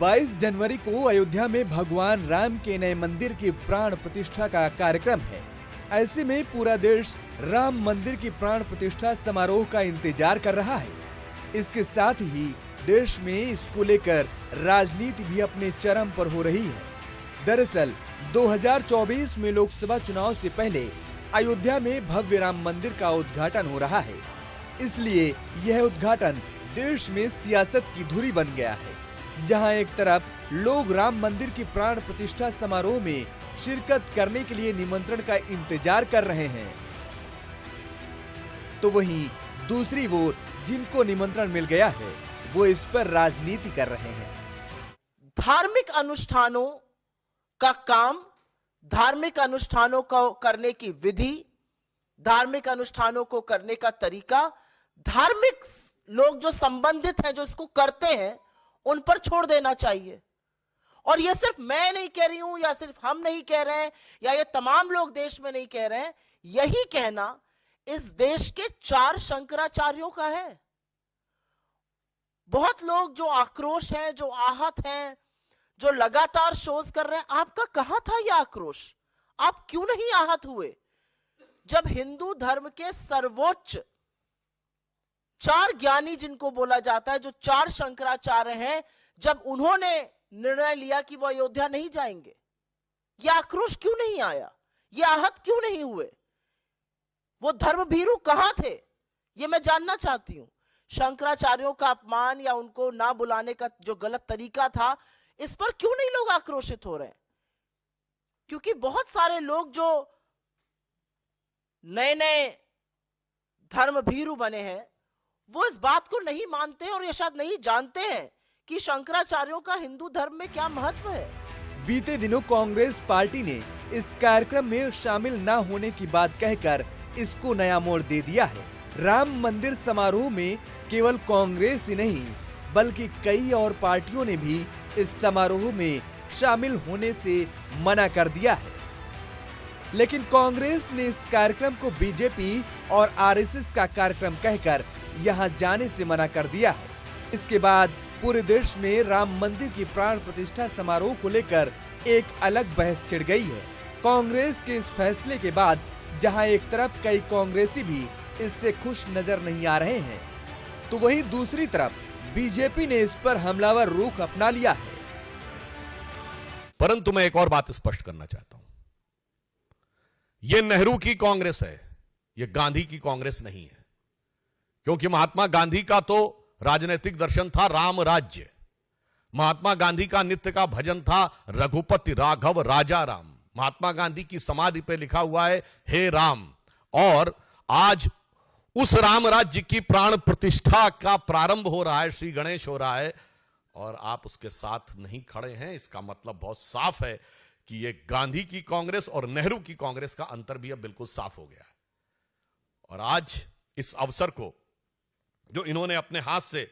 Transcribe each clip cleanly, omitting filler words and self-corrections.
22 जनवरी को अयोध्या में भगवान राम के नए मंदिर की प्राण प्रतिष्ठा का कार्यक्रम है। ऐसे में पूरा देश राम मंदिर की प्राण प्रतिष्ठा समारोह का इंतजार कर रहा है। इसके साथ ही देश में इसको लेकर राजनीति भी अपने चरम पर हो रही है। दरअसल 2024 में लोकसभा चुनाव से पहले अयोध्या में भव्य राम मंदिर का उद्घाटन हो रहा है। इसलिए यह उद्घाटन देश में सियासत की धुरी बन गया है, जहां एक तरफ लोग राम मंदिर की प्राण प्रतिष्ठा समारोह में शिरकत करने के लिए निमंत्रण का इंतजार कर रहे हैं, तो वहीं दूसरी ओर जिनको निमंत्रण मिल गया है वो इस पर राजनीति कर रहे हैं। धार्मिक अनुष्ठानों का काम, धार्मिक अनुष्ठानों को करने की विधि, धार्मिक अनुष्ठानों को करने का तरीका, धार्मिक लोग जो संबंधित हैं, जो इसको करते हैं, उन पर छोड़ देना चाहिए। और यह सिर्फ मैं नहीं कह रही हूं, या सिर्फ हम नहीं कह रहे हैं, या ये तमाम लोग देश में नहीं कह रहे हैं। यही कहना इस देश के 4 शंकराचार्यों का है। बहुत लोग जो आक्रोश हैं, जो आहत हैं, जो लगातार शोज कर रहे हैं, आपका कहां था यह आक्रोश? आप क्यों नहीं आहत हुए जब हिंदू धर्म के सर्वोच्च 4 ज्ञानी जिनको बोला जाता है, जो 4 शंकराचार्य हैं, जब उन्होंने निर्णय लिया कि वो अयोध्या नहीं जाएंगे? यह आक्रोश क्यों नहीं आया? ये आहत क्यों नहीं हुए? वो धर्मभीरू कहां थे? ये मैं जानना चाहती हूं। शंकराचार्यों का अपमान या उनको ना बुलाने का जो गलत तरीका था, इस पर क्यों नहीं लोग आक्रोशित हो रहे हैं? क्योंकि बहुत सारे लोग जो नए नए धर्मभीरू बने हैं, वो इस बात को नहीं मानते और ये शायद नहीं जानते हैं कि शंकराचार्यों का हिंदू धर्म में क्या महत्व है। बीते दिनों कांग्रेस पार्टी ने इस कार्यक्रम में शामिल न होने की बात कहकर इसको नया मोड़ दे दिया है। राम मंदिर समारोह में केवल कांग्रेस ही नहीं, बल्कि कई और पार्टियों ने भी इस समारोह में शामिल होने से मना कर दिया है। लेकिन कांग्रेस ने इस कार्यक्रम को बीजेपी और आरएसएस का कार्यक्रम कहकर यहां जाने से मना कर दिया है। इसके बाद पूरे देश में राम मंदिर की प्राण प्रतिष्ठा समारोह को लेकर एक अलग बहस छिड़ गई है। कांग्रेस के इस फैसले के बाद जहां एक तरफ कई कांग्रेसी भी इससे खुश नजर नहीं आ रहे हैं, तो वहीं दूसरी तरफ बीजेपी ने इस पर हमलावर रुख अपना लिया है। परंतु मैं एक और बात स्पष्ट करना चाहता हूं, यह नेहरू की कांग्रेस है, यह गांधी की कांग्रेस नहीं है। क्योंकि महात्मा गांधी का तो राजनीतिक दर्शन था राम राज्य। महात्मा गांधी का नित्य का भजन था रघुपति राघव राजा राम। महात्मा गांधी की समाधि पे लिखा हुआ है हे राम। और आज उस राम राज्य की प्राण प्रतिष्ठा का प्रारंभ हो रहा है, श्री गणेश हो रहा है, और आप उसके साथ नहीं खड़े हैं। इसका मतलब बहुत साफ है कि यह गांधी की कांग्रेस और नेहरू की कांग्रेस का अंतर भी अब बिल्कुल साफ हो गया है। और आज इस अवसर को जो इन्होंने अपने हाथ से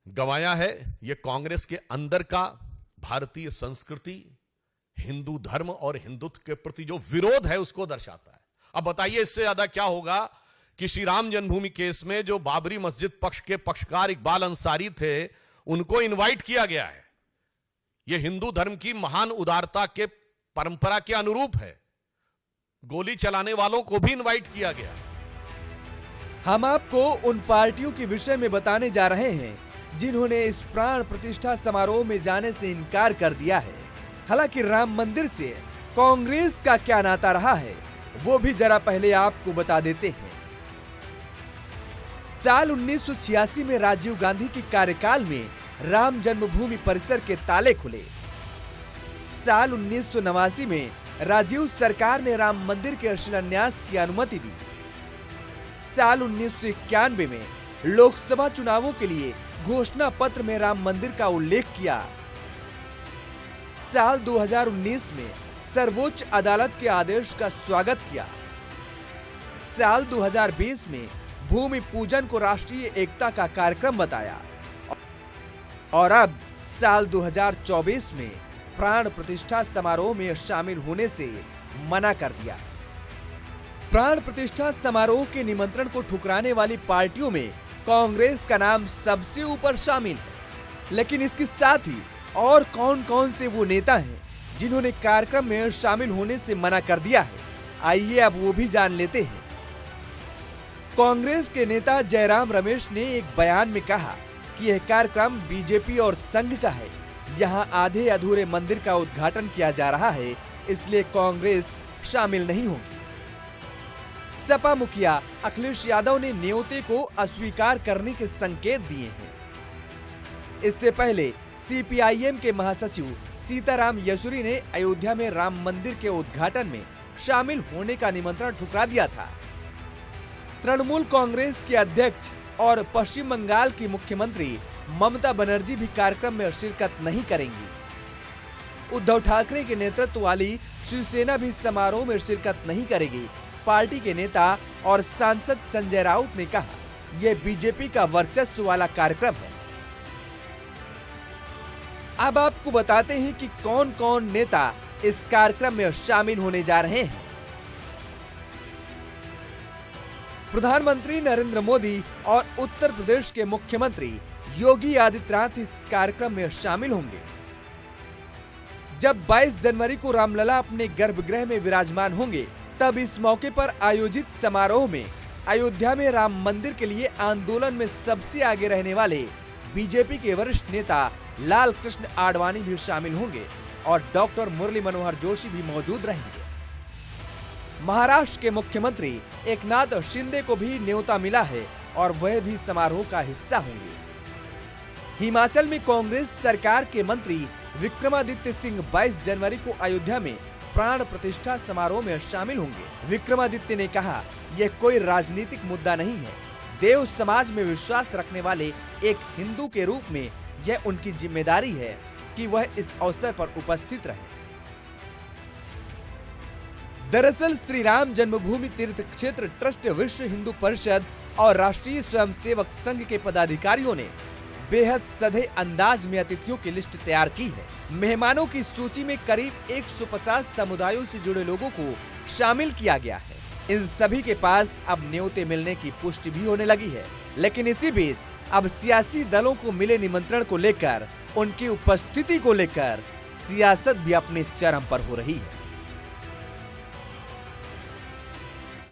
गंवाया है, यह कांग्रेस के अंदर का भारतीय संस्कृति, हिंदू धर्म और हिंदुत्व के प्रति जो विरोध है उसको दर्शाता है। अब बताइए इससे ज्यादा क्या होगा कि श्री राम जन्मभूमि केस में जो बाबरी मस्जिद पक्ष के पक्षकार इकबाल अंसारी थे, उनको इनवाइट किया गया है। यह हिंदू धर्म की महान उदारता के परंपरा के अनुरूप है। गोली चलाने वालों को भी इनवाइट किया गया। हम आपको उन पार्टियों के विषय में बताने जा रहे हैं जिन्होंने इस प्राण प्रतिष्ठा समारोह में जाने से इनकार कर दिया है। हालांकि राम मंदिर से कांग्रेस का क्या नाता रहा है, वो भी जरा पहले आपको बता देते हैं। साल 1986 में राजीव गांधी के कार्यकाल में राम जन्मभूमि परिसर के ताले खुले। साल 1989 में राजीव सरकार ने राम मंदिर के शिलान्यास की अनुमति दी। साल 1991 में लोकसभा चुनावों के लिए घोषणा पत्र में राम मंदिर का उल्लेख किया। साल 2019 में सर्वोच्च अदालत के आदेश का स्वागत किया। साल 2020 में भूमि पूजन को राष्ट्रीय एकता का कार्यक्रम बताया। और अब साल 2024 में प्राण प्रतिष्ठा समारोह में शामिल होने से मना कर दिया। प्राण प्रतिष्ठा समारोह के निमंत्रण को ठुकराने वाली पार्टियों में कांग्रेस का नाम सबसे ऊपर शामिल है। लेकिन इसके साथ ही और कौन कौन से वो नेता हैं जिन्होंने कार्यक्रम में शामिल होने से मना कर दिया है, आइए अब वो भी जान लेते हैं। कांग्रेस के नेता जयराम रमेश ने एक बयान में कहा कि यह कार्यक्रम बीजेपी और संघ का है। यहां आधे अधूरे मंदिर का उद्घाटन किया जा रहा है, इसलिए कांग्रेस शामिल नहीं होगी। सपा मुखिया अखिलेश यादव ने न्योते को अस्वीकार करने के संकेत दिए हैं। इससे पहले सीपीआईएम के महासचिव सीताराम येचुरी ने अयोध्या में राम मंदिर के उद्घाटन में शामिल होने का निमंत्रण ठुकरा दिया था। तृणमूल कांग्रेस के अध्यक्ष और पश्चिम बंगाल की मुख्यमंत्री ममता बनर्जी भी कार्यक्रम में शिरकत नहीं करेंगी। उद्धव ठाकरे के नेतृत्व वाली शिवसेना भी समारोह में शिरकत नहीं करेगी। पार्टी के नेता और सांसद संजय राउत ने कहा, यह बीजेपी का वर्चस्व वाला कार्यक्रम है। अब आपको बताते हैं कि कौन कौन नेता इस कार्यक्रम में शामिल होने जा रहे हैं। प्रधानमंत्री नरेंद्र मोदी और उत्तर प्रदेश के मुख्यमंत्री योगी आदित्यनाथ इस कार्यक्रम में शामिल होंगे। जब 22 जनवरी को रामलला अपने गर्भगृह में विराजमान होंगे, तब इस मौके पर आयोजित समारोह में अयोध्या में राम मंदिर के लिए आंदोलन में सबसे आगे रहने वाले बीजेपी के वरिष्ठ नेता लाल कृष्ण आडवाणी भी शामिल होंगे और डॉक्टर मुरली मनोहर जोशी भी मौजूद रहेंगे। महाराष्ट्र के मुख्यमंत्री एकनाथ शिंदे को भी न्योता मिला है और वह भी समारोह का हिस्सा होंगे। हिमाचल में कांग्रेस सरकार के मंत्री विक्रमादित्य सिंह 22 जनवरी को अयोध्या में प्राण प्रतिष्ठा समारोह में शामिल होंगे। विक्रमादित्य ने कहा, यह कोई राजनीतिक मुद्दा नहीं है। देव समाज में विश्वास रखने वाले एक हिंदू के रूप में यह उनकी जिम्मेदारी है कि वह इस अवसर पर उपस्थित रहे। दरअसल श्री राम जन्मभूमि तीर्थ क्षेत्र ट्रस्ट, विश्व हिंदू परिषद और राष्ट्रीय स्वयंसेवक संघ के पदाधिकारियों ने बेहद सधे अंदाज में अतिथियों की लिस्ट तैयार की है। मेहमानों की सूची में करीब 150 समुदायों से जुड़े लोगों को शामिल किया गया है। इन सभी के पास अब न्योते मिलने की पुष्टि भी होने लगी है। लेकिन इसी बीच अब सियासी दलों को मिले निमंत्रण को लेकर, उनकी उपस्थिति को लेकर सियासत भी अपने चरम पर हो रही है।